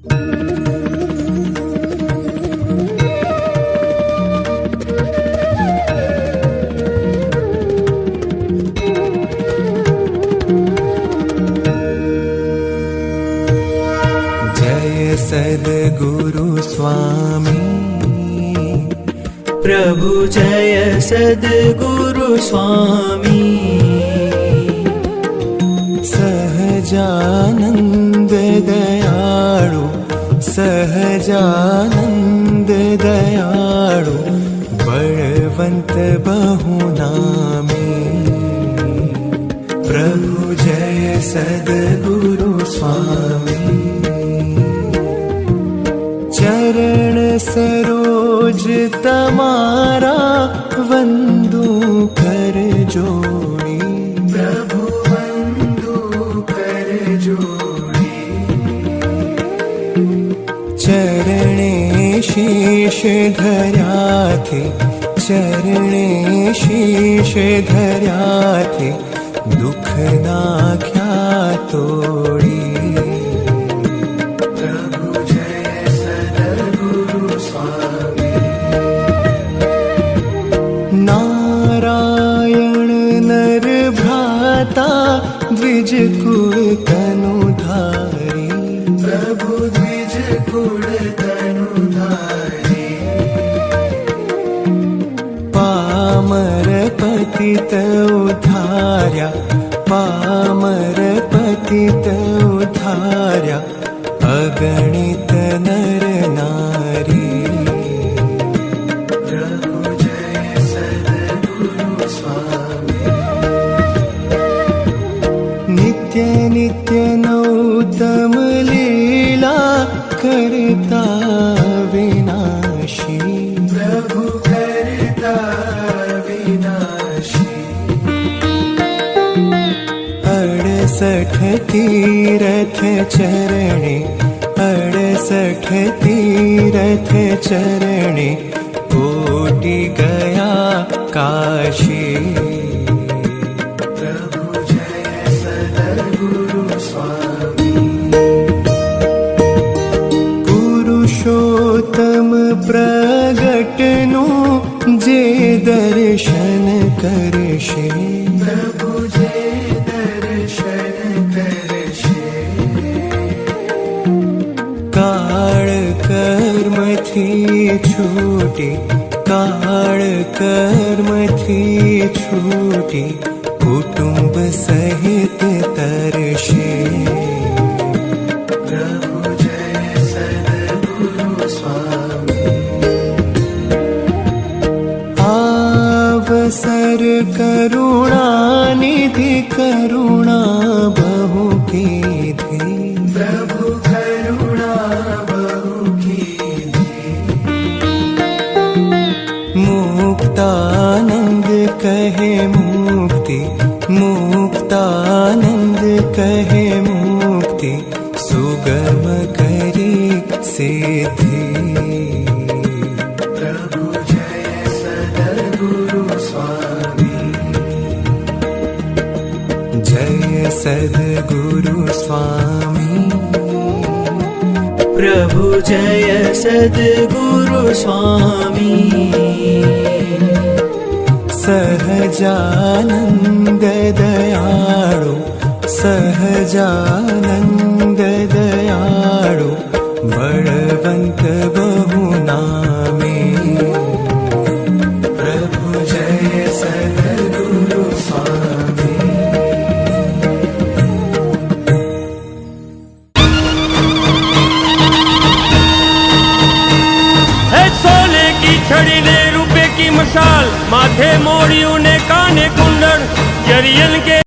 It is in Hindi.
जय सद्गुरु स्वामी प्रभु, जय सद्गुरु स्वामी। सहजानंद दयाळु, सहजानंद दयाळु, बलवंत बहुनामी। प्रभु जय सद्गुरु स्वामी। चरण सरोज तमारा वंदू कर जोड़ी। प्रभु वंदू कर जोड़ी। चरणे शीश धर्या थे, चरणे शीश धर्या थे, दुख नाख्या तोड़ी। नारायण नर भ्राता द्विज कुल तनुधारी। प्रभु द्विज कुल तनुधारी। पामर पतित उद्धार्या, पामर पतित उद्धार्या, अगणित नर नारी। नित्य नित्य नौतम लीला करता विनाशी। प्रभु करता विनाशी। 68 तीरथ चरणे, 68 तीरथ चरणे, कोटि गया काशी। पुरुषोत्तम प्रगटनु जे दर्शन करशे। प्रभु जे दर्शन करशे। काल कर्म थी छूटी, काल कर्म थी छूटी, कुटुंब सहित तरशे। अवसर करुणा निधि, करुणा बहु कीधी। प्रभु करुणा बहु कीधी। मुक्तानंद कहे मुक्ति, मुक्तानंद कहे मुक्ति, सुगम करी सिद्धि। जय सद्गुरु स्वामी प्रभु, जय सद्गुरु स्वामी। सहजानंद दयाळु, सहजानंद दयाळु, बलवंत बहुनामी। प्रभु जय सद्गुरु स्वामी। छड़ी ने रुपए की मशाल, माथे मोड़ियों ने काने कुंडल, जरियन के